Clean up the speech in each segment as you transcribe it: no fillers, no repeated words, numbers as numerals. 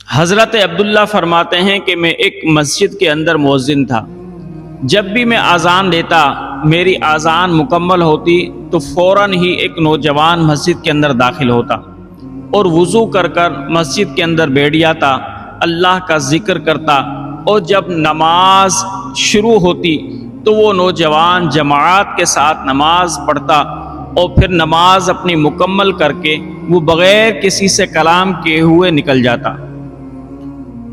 حضرت عبداللہ فرماتے ہیں کہ میں ایک مسجد کے اندر مؤذن تھا۔ جب بھی میں اذان دیتا، میری اذان مکمل ہوتی تو فوراً ہی ایک نوجوان مسجد کے اندر داخل ہوتا اور وضو کر کر مسجد کے اندر بیٹھ جاتا، اللہ کا ذکر کرتا، اور جب نماز شروع ہوتی تو وہ نوجوان جماعت کے ساتھ نماز پڑھتا اور پھر نماز اپنی مکمل کر کے وہ بغیر کسی سے کلام کیے ہوئے نکل جاتا۔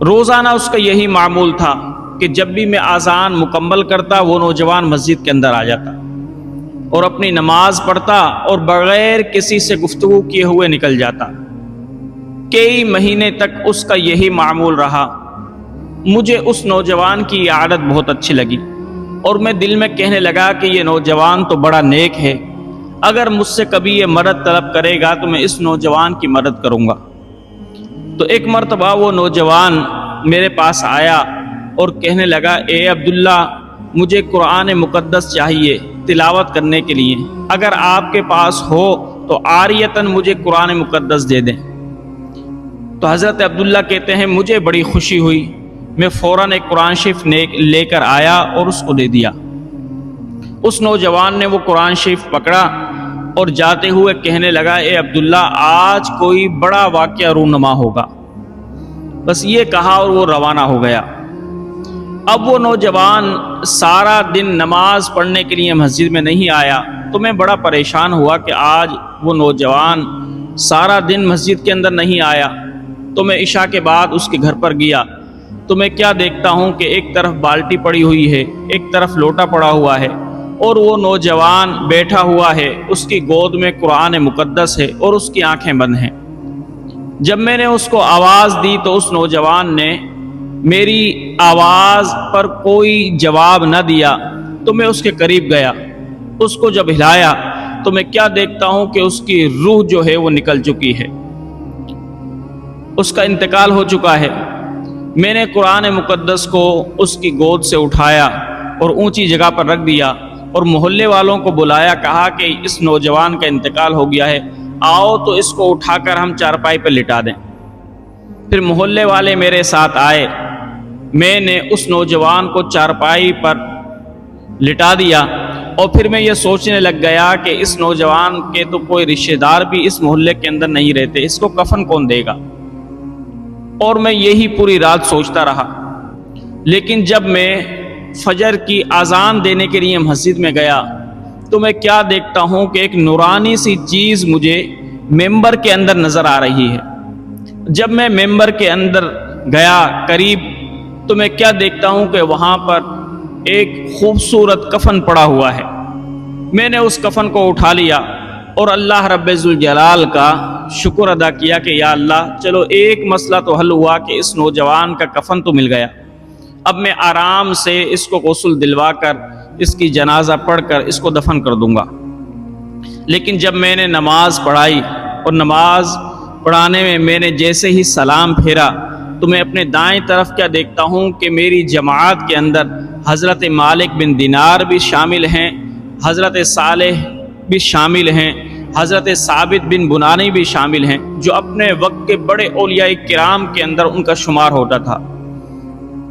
روزانہ اس کا یہی معمول تھا کہ جب بھی میں اذان مکمل کرتا وہ نوجوان مسجد کے اندر آ جاتا اور اپنی نماز پڑھتا اور بغیر کسی سے گفتگو کیے ہوئے نکل جاتا۔ کئی مہینے تک اس کا یہی معمول رہا۔ مجھے اس نوجوان کی یہ عادت بہت اچھی لگی اور میں دل میں کہنے لگا کہ یہ نوجوان تو بڑا نیک ہے، اگر مجھ سے کبھی یہ مدد طلب کرے گا تو میں اس نوجوان کی مدد کروں گا۔ تو ایک مرتبہ وہ نوجوان میرے پاس آیا اور کہنے لگا، اے عبداللہ، مجھے قرآن مقدس چاہیے تلاوت کرنے کے لیے، اگر آپ کے پاس ہو تو عاریتاً مجھے قرآن مقدس دے دیں۔ تو حضرت عبداللہ کہتے ہیں مجھے بڑی خوشی ہوئی، میں فوراً ایک قرآن شریف لے کر آیا اور اس کو دے دیا۔ اس نوجوان نے وہ قرآن شریف پکڑا اور جاتے ہوئے کہنے لگا، اے عبداللہ، آج کوئی بڑا واقعہ رونما ہوگا، بس یہ کہا اور وہ روانہ ہو گیا۔ اب وہ نوجوان سارا دن نماز پڑھنے کے لیے مسجد میں نہیں آیا تو میں بڑا پریشان ہوا کہ آج وہ نوجوان سارا دن مسجد کے اندر نہیں آیا۔ تو میں عشاء کے بعد اس کے گھر پر گیا تو میں کیا دیکھتا ہوں کہ ایک طرف بالٹی پڑی ہوئی ہے، ایک طرف لوٹا پڑا ہوا ہے، اور وہ نوجوان بیٹھا ہوا ہے، اس کی گود میں قرآن مقدس ہے اور اس کی آنکھیں بند ہیں۔ جب میں نے اس کو آواز دی تو اس نوجوان نے میری آواز پر کوئی جواب نہ دیا، تو میں اس کے قریب گیا، اس کو جب ہلایا تو میں کیا دیکھتا ہوں کہ اس کی روح جو ہے وہ نکل چکی ہے، اس کا انتقال ہو چکا ہے۔ میں نے قرآن مقدس کو اس کی گود سے اٹھایا اور اونچی جگہ پر رکھ دیا اور محلے والوں کو بلایا، کہا کہ اس نوجوان کا انتقال ہو گیا ہے، آؤ تو اس کو اٹھا کر ہم چارپائی پر لٹا دیں۔ پھر محلے والے میرے ساتھ آئے، میں نے اس نوجوان کو چارپائی پر لٹا دیا اور پھر میں یہ سوچنے لگ گیا کہ اس نوجوان کے تو کوئی رشتہ دار بھی اس محلے کے اندر نہیں رہتے، اس کو کفن کون دے گا؟ اور میں یہی پوری رات سوچتا رہا۔ لیکن جب میں فجر کی اذان دینے کے لیے مسجد میں گیا تو میں کیا دیکھتا ہوں کہ ایک نورانی سی چیز مجھے ممبر کے اندر نظر آ رہی ہے۔ جب میں ممبر کے اندر گیا قریب تو میں کیا دیکھتا ہوں کہ وہاں پر ایک خوبصورت کفن پڑا ہوا ہے۔ میں نے اس کفن کو اٹھا لیا اور اللہ رب ذوالجلال کا شکر ادا کیا کہ یا اللہ، چلو ایک مسئلہ تو حل ہوا کہ اس نوجوان کا کفن تو مل گیا، اب میں آرام سے اس کو غسل دلوا کر اس کی جنازہ پڑھ کر اس کو دفن کر دوں گا۔ لیکن جب میں نے نماز پڑھائی اور نماز پڑھانے میں نے جیسے ہی سلام پھیرا تو میں اپنے دائیں طرف کیا دیکھتا ہوں کہ میری جماعت کے اندر حضرت مالک بن دینار بھی شامل ہیں، حضرت صالح بھی شامل ہیں، حضرت ثابت بن بنانی بھی شامل ہیں، جو اپنے وقت کے بڑے اولیاء کرام کے اندر ان کا شمار ہوتا تھا۔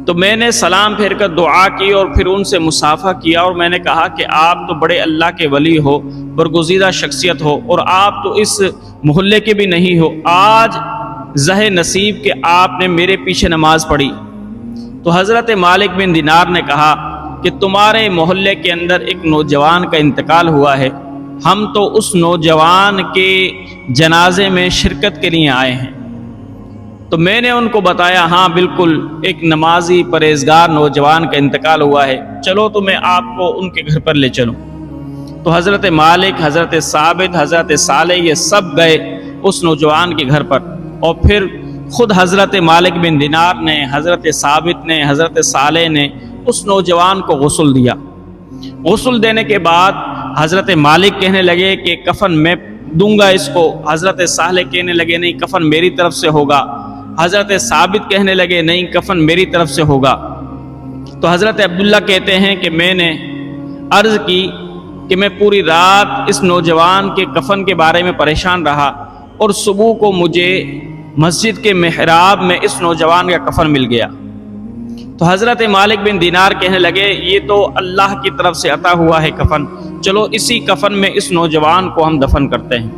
تو میں نے سلام پھیر کر دعا کی اور پھر ان سے مصافحہ کیا اور میں نے کہا کہ آپ تو بڑے اللہ کے ولی ہو، برگزیدہ شخصیت ہو، اور آپ تو اس محلے کے بھی نہیں ہو، آج زہ نصیب کہ آپ نے میرے پیچھے نماز پڑھی۔ تو حضرت مالک بن دینار نے کہا کہ تمہارے محلے کے اندر ایک نوجوان کا انتقال ہوا ہے، ہم تو اس نوجوان کے جنازے میں شرکت کے لیے آئے ہیں۔ تو میں نے ان کو بتایا، ہاں بالکل ایک نمازی پرہیزگار نوجوان کا انتقال ہوا ہے، چلو تو میں آپ کو ان کے گھر پر لے چلوں۔ تو حضرت مالک، حضرت ثابت، حضرت صالح یہ سب گئے اس نوجوان کے گھر پر، اور پھر خود حضرت مالک بن دینار نے، حضرت ثابت نے، حضرت صالح نے اس نوجوان کو غسل دیا۔ غسل دینے کے بعد حضرت مالک کہنے لگے کہ کفن میں دوں گا اس کو، حضرت صالح کہنے لگے نہیں، کفن میری طرف سے ہوگا، حضرت ثابت کہنے لگے نہیں، کفن میری طرف سے ہوگا۔ تو حضرت عبداللہ کہتے ہیں کہ میں نے عرض کی کہ میں پوری رات اس نوجوان کے کفن کے بارے میں پریشان رہا اور صبح کو مجھے مسجد کے محراب میں اس نوجوان کا کفن مل گیا۔ تو حضرت مالک بن دینار کہنے لگے یہ تو اللہ کی طرف سے عطا ہوا ہے کفن، چلو اسی کفن میں اس نوجوان کو ہم دفن کرتے ہیں۔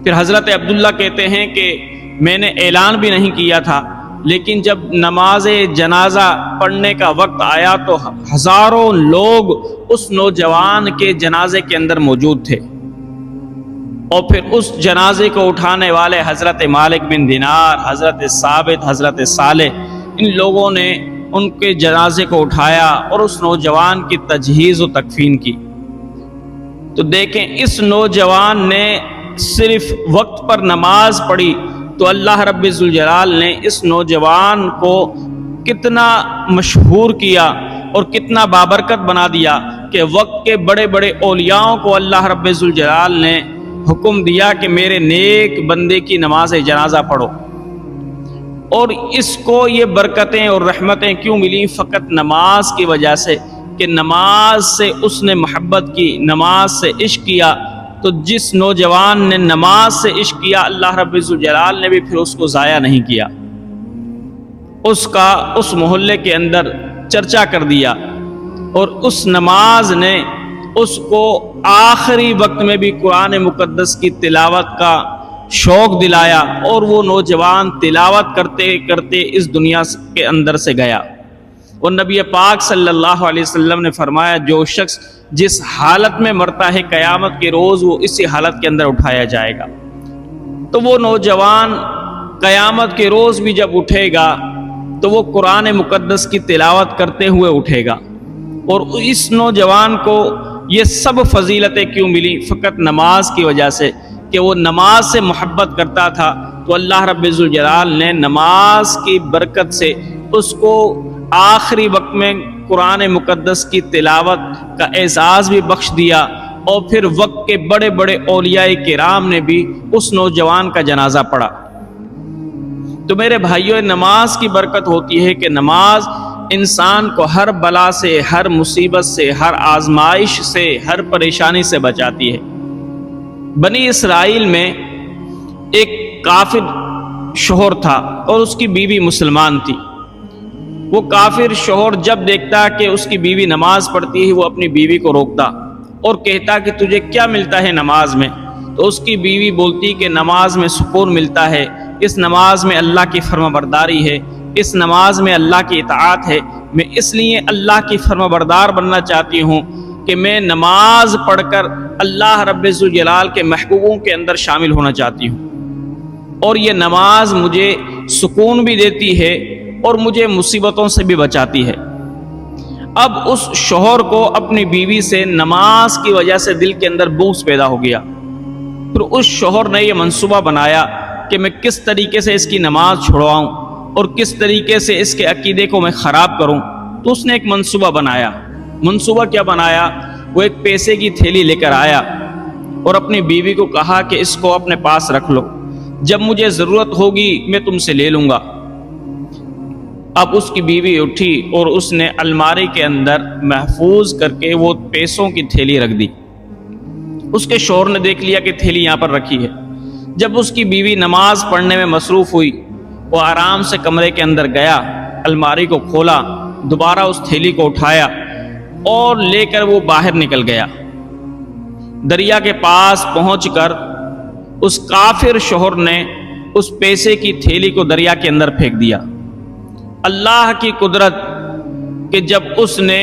پھر حضرت عبداللہ کہتے ہیں کہ میں نے اعلان بھی نہیں کیا تھا، لیکن جب نماز جنازہ پڑھنے کا وقت آیا تو ہزاروں لوگ اس نوجوان کے جنازے کے اندر موجود تھے، اور پھر اس جنازے کو اٹھانے والے حضرت مالک بن دینار، حضرت ثابت، حضرت صالح، ان لوگوں نے ان کے جنازے کو اٹھایا اور اس نوجوان کی تجہیز و تکفین کی۔ تو دیکھیں اس نوجوان نے صرف وقت پر نماز پڑھی تو اللہ رب ذوالجلال نے اس نوجوان کو کتنا مشہور کیا اور کتنا بابرکت بنا دیا کہ وقت کے بڑے بڑے اولیاءوں کو اللہ رب ذوالجلال نے حکم دیا کہ میرے نیک بندے کی نماز جنازہ پڑھو۔ اور اس کو یہ برکتیں اور رحمتیں کیوں ملی؟ فقط نماز کی وجہ سے، کہ نماز سے اس نے محبت کی، نماز سے عشق کیا۔ تو جس نوجوان نے نماز سے عشق کیا، اللہ رب ذوالجلال نے بھی پھر اس کو ضائع نہیں کیا، اس کا اس محلے کے اندر چرچا کر دیا، اور اس نماز نے اس کو آخری وقت میں بھی قرآن مقدس کی تلاوت کا شوق دلایا، اور وہ نوجوان تلاوت کرتے کرتے اس دنیا کے اندر سے گیا۔ اور نبی پاک صلی اللہ علیہ وسلم نے فرمایا جو شخص جس حالت میں مرتا ہے قیامت کے روز وہ اسی حالت کے اندر اٹھایا جائے گا۔ تو وہ نوجوان قیامت کے روز بھی جب اٹھے گا تو وہ قرآن مقدس کی تلاوت کرتے ہوئے اٹھے گا۔ اور اس نوجوان کو یہ سب فضیلتیں کیوں ملی؟ فقط نماز کی وجہ سے، کہ وہ نماز سے محبت کرتا تھا، تو اللہ رب ذوالجلال نے نماز کی برکت سے اس کو آخری وقت میں قرآن مقدس کی تلاوت کا اعزاز بھی بخش دیا، اور پھر وقت کے بڑے بڑے اولیاء کرام نے بھی اس نوجوان کا جنازہ پڑھا۔ تو میرے بھائیوں، نماز کی برکت ہوتی ہے کہ نماز انسان کو ہر بلا سے، ہر مصیبت سے، ہر آزمائش سے، ہر پریشانی سے بچاتی ہے۔ بنی اسرائیل میں ایک کافر شوہر تھا اور اس کی بیوی مسلمان تھی۔ وہ کافر شوہر جب دیکھتا کہ اس کی بیوی نماز پڑھتی ہے، وہ اپنی بیوی کو روکتا اور کہتا کہ تجھے کیا ملتا ہے نماز میں؟ تو اس کی بیوی بولتی کہ نماز میں سکون ملتا ہے، اس نماز میں اللہ کی فرما برداری ہے، اس نماز میں اللہ کی اطاعت ہے، میں اس لیے اللہ کی فرما بردار بننا چاہتی ہوں کہ میں نماز پڑھ کر اللہ رب ذوالجلال کے محبوبوں کے اندر شامل ہونا چاہتی ہوں، اور یہ نماز مجھے سکون بھی دیتی ہے اور مجھے مصیبتوں سے بھی بچاتی ہے۔ اب اس شوہر کو اپنی بیوی سے نماز کی وجہ سے دل کے اندر بغض پیدا ہو گیا۔ پھر اس شوہر نے یہ منصوبہ بنایا کہ میں کس طریقے سے اس کی نماز چھڑواؤں اور کس طریقے سے اس کے عقیدے کو میں خراب کروں۔ تو اس نے ایک منصوبہ بنایا۔ منصوبہ کیا بنایا؟ وہ ایک پیسے کی تھیلی لے کر آیا اور اپنی بیوی کو کہا کہ اس کو اپنے پاس رکھ لو، جب مجھے ضرورت ہوگی میں تم سے لے لوں گا۔ اب اس کی بیوی اٹھی اور اس نے الماری کے اندر محفوظ کر کے وہ پیسوں کی تھیلی رکھ دی۔ اس کے شوہر نے دیکھ لیا کہ تھیلی یہاں پر رکھی ہے۔ جب اس کی بیوی نماز پڑھنے میں مصروف ہوئی، وہ آرام سے کمرے کے اندر گیا، الماری کو کھولا، دوبارہ اس تھیلی کو اٹھایا اور لے کر وہ باہر نکل گیا۔ دریا کے پاس پہنچ کر اس کافر شوہر نے اس پیسے کی تھیلی کو دریا کے اندر پھینک دیا۔ اللہ کی قدرت کہ جب اس نے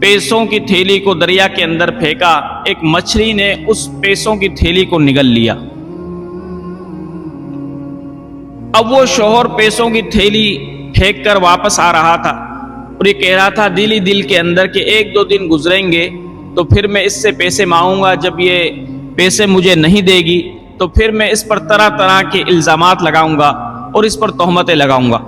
پیسوں کی تھیلی کو دریا کے اندر پھینکا، ایک مچھلی نے اس پیسوں کی تھیلی کو نگل لیا۔ اب وہ شوہر پیسوں کی تھیلی پھینک کر واپس آ رہا تھا اور یہ کہہ رہا تھا دل ہی دل کے اندر کہ ایک دو دن گزریں گے تو پھر میں اس سے پیسے مانگوں گا، جب یہ پیسے مجھے نہیں دے گی تو پھر میں اس پر طرح طرح کے الزامات لگاؤں گا اور اس پر تہمتیں لگاؤں گا۔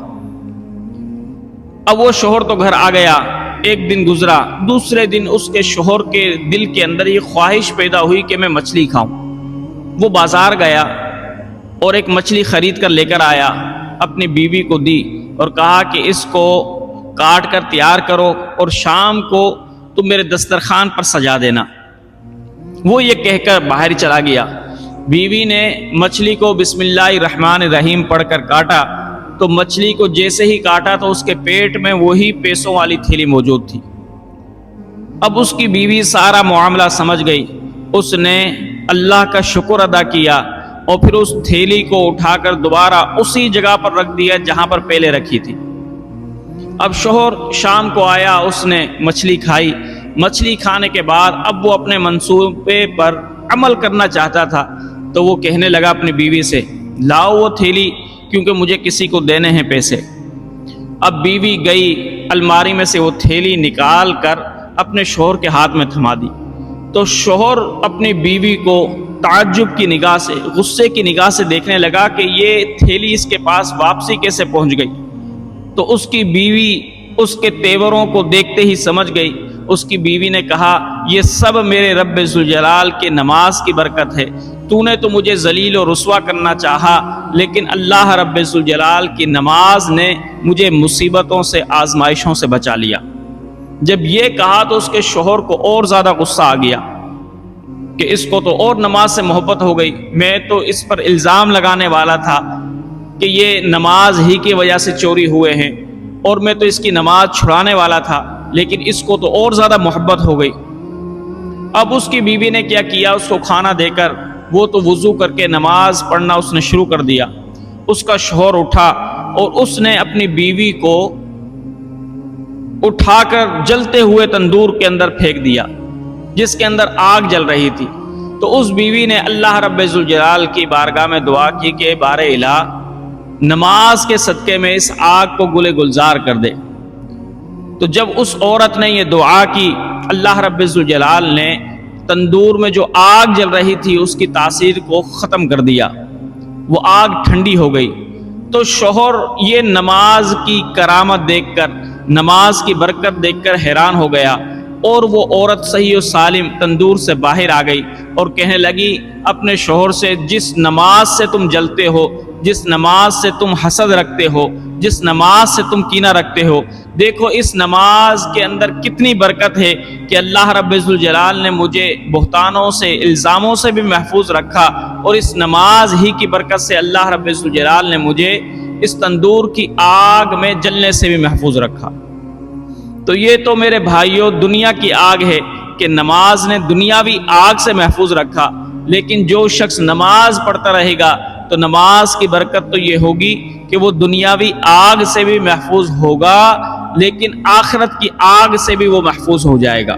اب وہ شوہر تو گھر آ گیا، ایک دن گزرا، دوسرے دن اس کے شوہر کے دل کے اندر یہ خواہش پیدا ہوئی کہ میں مچھلی کھاؤں۔ وہ بازار گیا اور ایک مچھلی خرید کر لے کر آیا، اپنی بیوی کو دی اور کہا کہ اس کو کاٹ کر تیار کرو اور شام کو تم میرے دسترخوان پر سجا دینا۔ وہ یہ کہہ کر باہر چلا گیا۔ بیوی نے مچھلی کو بسم اللہ الرحمن الرحیم پڑھ کر کاٹا تو مچھلی کو جیسے ہی کاٹا تو اس کے پیٹ میں وہی پیسوں والی تھیلی موجود تھی۔ اب اس کی بیوی سارا معاملہ سمجھ گئی، اس نے اللہ کا شکر ادا کیا اور پھر اس تھیلی کو اٹھا کر دوبارہ اسی جگہ پر رکھ دیا جہاں پر پہلے رکھی تھی۔ اب شوہر شام کو آیا، اس نے مچھلی کھائی، مچھلی کھانے کے بعد اب وہ اپنے منصوبے پر عمل کرنا چاہتا تھا تو وہ کہنے لگا اپنی بیوی سے، لاؤ وہ تھیلی کیونکہ مجھے کسی کو دینے ہیں پیسے۔ اب بیوی گئی، الماری میں سے وہ تھیلی نکال کر اپنے شوہر کے ہاتھ میں تھما دی تو شوہر اپنی بیوی کو تعجب کی نگاہ سے، غصے کی نگاہ سے دیکھنے لگا کہ یہ تھیلی اس کے پاس واپسی کیسے پہنچ گئی۔ تو اس کی بیوی اس کے تیوروں کو دیکھتے ہی سمجھ گئی۔ اس کی بیوی نے کہا، یہ سب میرے رب ذوالجلال کے نماز کی برکت ہے، تو نے تو مجھے ذلیل و رسوا کرنا چاہا لیکن اللہ رب ذوالجلال کی نماز نے مجھے مصیبتوں سے، آزمائشوں سے بچا لیا۔ جب یہ کہا تو اس کے شوہر کو اور زیادہ غصہ آ گیا کہ اس کو تو اور نماز سے محبت ہو گئی، میں تو اس پر الزام لگانے والا تھا کہ یہ نماز ہی کی وجہ سے چوری ہوئے ہیں اور میں تو اس کی نماز چھڑانے والا تھا، لیکن اس کو تو اور زیادہ محبت ہو گئی۔ اب اس کی بیوی نے کیا کیا، اس کو کھانا دے کر وہ تو وضو کر کے نماز پڑھنا اس نے شروع کر دیا۔ اس کا شوہر اٹھا اور اس نے اپنی بیوی کو اٹھا کر جلتے ہوئے تندور کے اندر پھینک دیا جس کے اندر آگ جل رہی تھی۔ تو اس بیوی نے اللہ رب ذوالجلال کی بارگاہ میں دعا کی کہ بار الہ، نماز کے صدقے میں اس آگ کو گلے گلزار کر دے۔ تو جب اس عورت نے یہ دعا کی، اللہ رب ذوالجلال نے تندور میں جو آگ جل رہی تھی اس کی تاثیر کو ختم کر دیا، وہ آگ ٹھنڈی ہو گئی۔ تو شوہر یہ نماز کی کرامت دیکھ کر، نماز کی برکت دیکھ کر حیران ہو گیا اور وہ عورت صحیح و سالم تندور سے باہر آ گئی اور کہنے لگی اپنے شوہر سے، جس نماز سے تم جلتے ہو، جس نماز سے تم حسد رکھتے ہو، جس نماز سے تم کینہ رکھتے ہو، دیکھو اس نماز کے اندر کتنی برکت ہے کہ اللہ رب ذوالجلال نے مجھے بہتانوں سے، الزاموں سے بھی محفوظ رکھا، اور اس نماز ہی کی برکت سے اللہ رب ذوالجلال نے مجھے اس تندور کی آگ میں جلنے سے بھی محفوظ رکھا۔ تو یہ تو میرے بھائیوں دنیا کی آگ ہے کہ نماز نے دنیاوی آگ سے محفوظ رکھا، لیکن جو شخص نماز پڑھتا رہے گا تو نماز کی برکت تو یہ ہوگی کہ وہ دنیاوی آگ سے بھی محفوظ ہوگا، لیکن آخرت کی آگ سے بھی وہ محفوظ ہو جائے گا۔